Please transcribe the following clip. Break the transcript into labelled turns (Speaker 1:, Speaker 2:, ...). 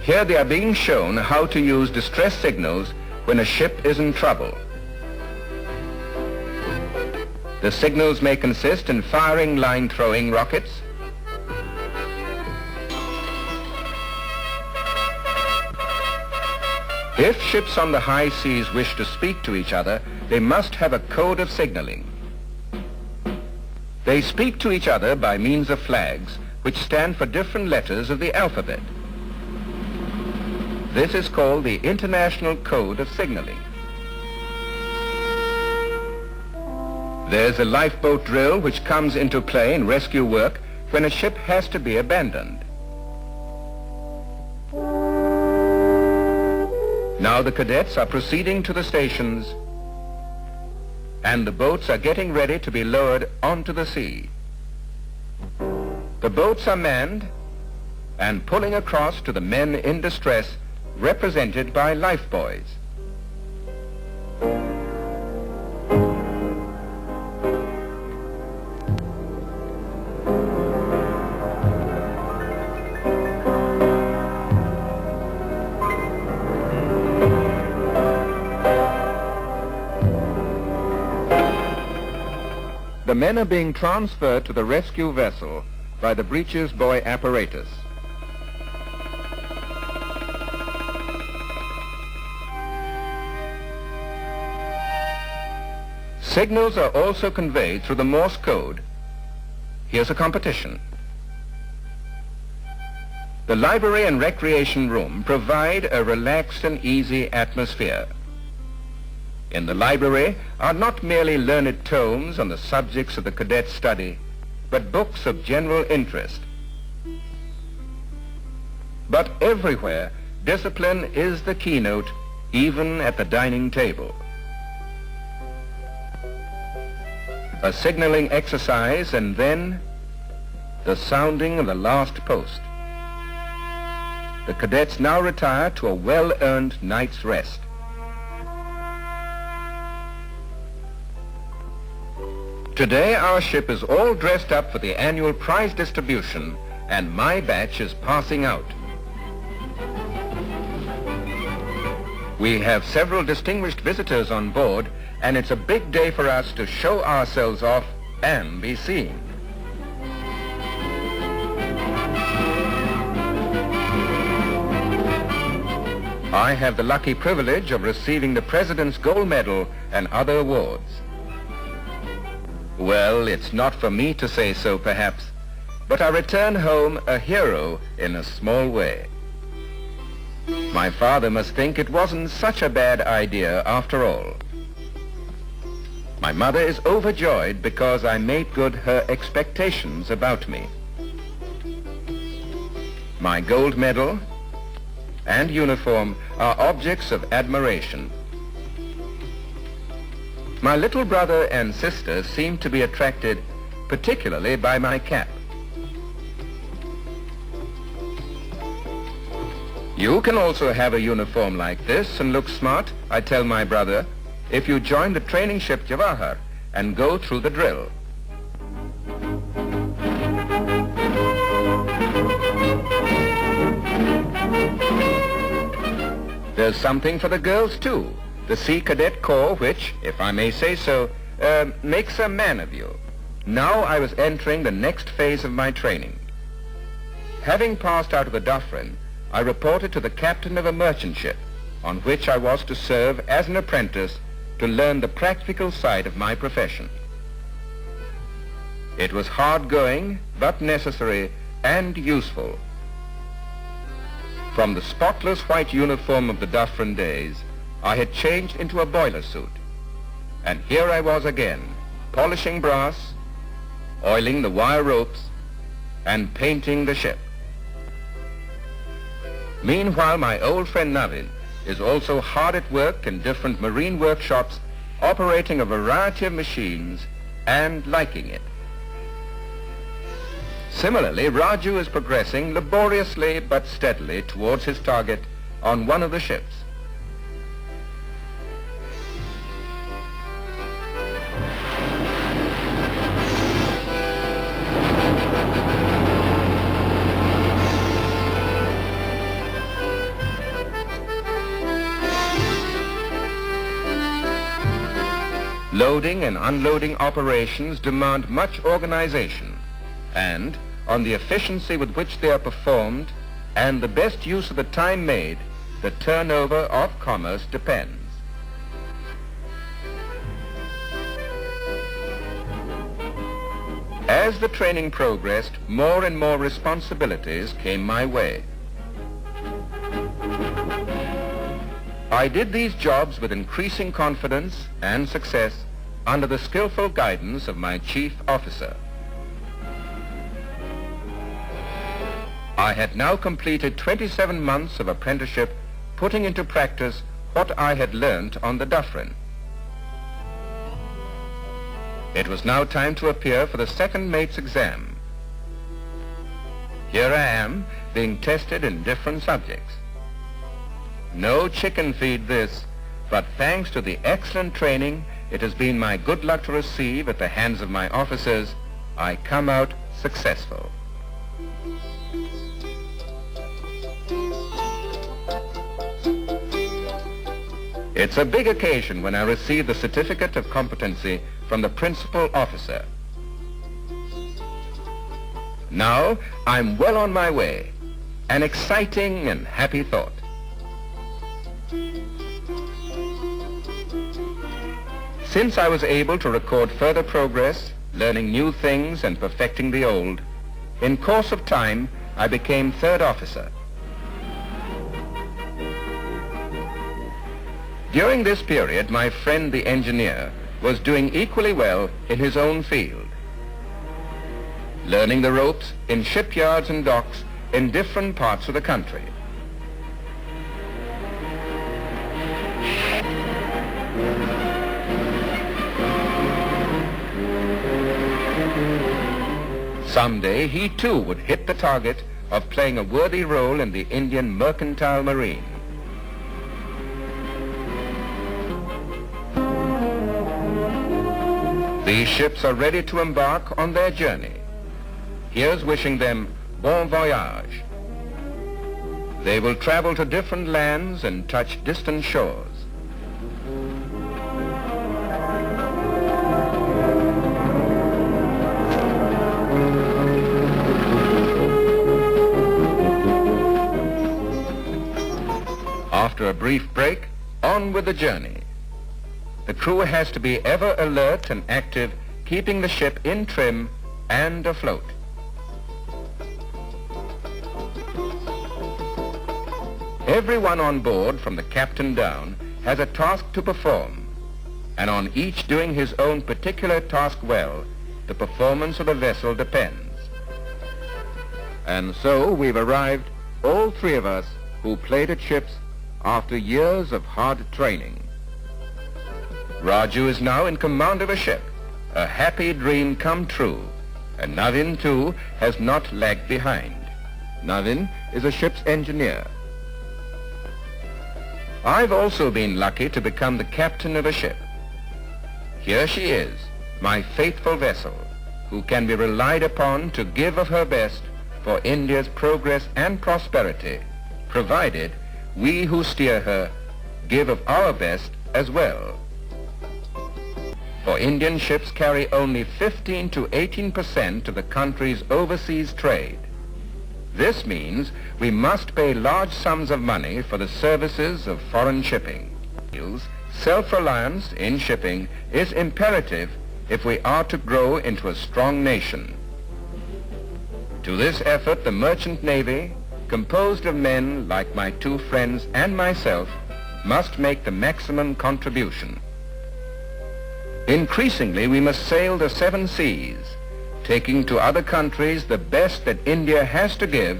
Speaker 1: Here they are being shown how to use distress signals when a ship is in trouble. The signals may consist in firing line-throwing rockets, if ships on the high seas wish to speak to each other, they must have a code of signaling. They speak to each other by means of flags, which stand for different letters of the alphabet. This is called the International Code of Signaling. There's a lifeboat drill which comes into play in rescue work when a ship has to be abandoned. Now the cadets are proceeding to the stations and the boats are getting ready to be lowered onto the sea. The boats are manned and pulling across to the men in distress, represented by lifebuoys. The men are being transferred to the rescue vessel by the breeches buoy apparatus. Signals are also conveyed through the Morse code. Here's a competition. The library and recreation room provide a relaxed and easy atmosphere. In the library are not merely learned tomes on the subjects of the cadet study, but books of general interest. But everywhere, discipline is the keynote, even at the dining table. A signaling exercise and then the sounding of the last post. The cadets now retire to a well-earned night's rest. Today our ship is all dressed up for the annual prize distribution and my batch is passing out. We have several distinguished visitors on board and it's a big day for us to show ourselves off and be seen. I have the lucky privilege of receiving the President's Gold Medal and other awards. Well, it's not for me to say so perhaps, but I return home a hero in a small way. My father must think it wasn't such a bad idea after all. My mother is overjoyed because I made good her expectations about me. My gold medal and uniform are objects of admiration. My little brother and sister seem to be attracted particularly by my cap. You can also have a uniform like this and look smart, I tell my brother, if you join the training ship Jawahar and go through the drill. There's something for the girls too. The Sea Cadet Corps, which, if I may say so, makes a man of you. Now I was entering the next phase of my training. Having passed out of the DUFFERIN, I reported to the captain of a merchant ship, on which I was to serve as an apprentice to learn the practical side of my profession. It was hard going, but necessary and useful. From the spotless white uniform of the DUFFERIN days, I had changed into a boiler suit. And here I was again, polishing brass, oiling the wire ropes, and painting the ship. Meanwhile, my old friend Navin is also hard at work in different marine workshops, operating a variety of machines and liking it. Similarly, Raju is progressing laboriously but steadily towards his target on one of the ships. Loading and unloading operations demand much organization, and on the efficiency with which they are performed and the best use of the time made, the turnover of commerce depends. As the training progressed, more and more responsibilities came my way. I did these jobs with increasing confidence and success under the skillful guidance of my chief officer. I had now completed 27 months of apprenticeship, putting into practice what I had learnt on the DUFFERIN. It was now time to appear for the second mate's exam. Here I am, being tested in different subjects. No chicken feed this, but thanks to the excellent training it has been my good luck to receive at the hands of my officers, I come out successful. It's a big occasion when I receive the certificate of competency from the principal officer. Now I'm well on my way, an exciting and happy thought. Since I was able to record further progress, learning new things and perfecting the old, in course of time I became third officer. During this period, my friend the engineer was doing equally well in his own field, learning the ropes in shipyards and docks in different parts of the country. Someday he too would hit the target of playing a worthy role in the Indian mercantile marine. These ships are ready to embark on their journey. Here's wishing them bon voyage. They will travel to different lands and touch distant shores. After a brief break, on with the journey. The crew has to be ever alert and active, keeping the ship in trim and afloat. Everyone on board, from the captain down, has a task to perform, and on each doing his own particular task well, the performance of the vessel depends. And so we've arrived, all three of us, who played at ships after years of hard training. Raju is now in command of a ship, a happy dream come true, and Navin too has not lagged behind. Navin is a ship's engineer. I've also been lucky to become the captain of a ship. Here she is, my faithful vessel, who can be relied upon to give of her best for India's progress and prosperity, provided we who steer her give of our best as well. For Indian ships carry only 15 to 18% of the country's overseas trade. This means we must pay large sums of money for the services of foreign shipping. Self-reliance in shipping is imperative if we are to grow into a strong nation. To this effort, the Merchant Navy, composed of men like my two friends and myself, must make the maximum contribution. Increasingly, we must sail the 7 seas, taking to other countries the best that India has to give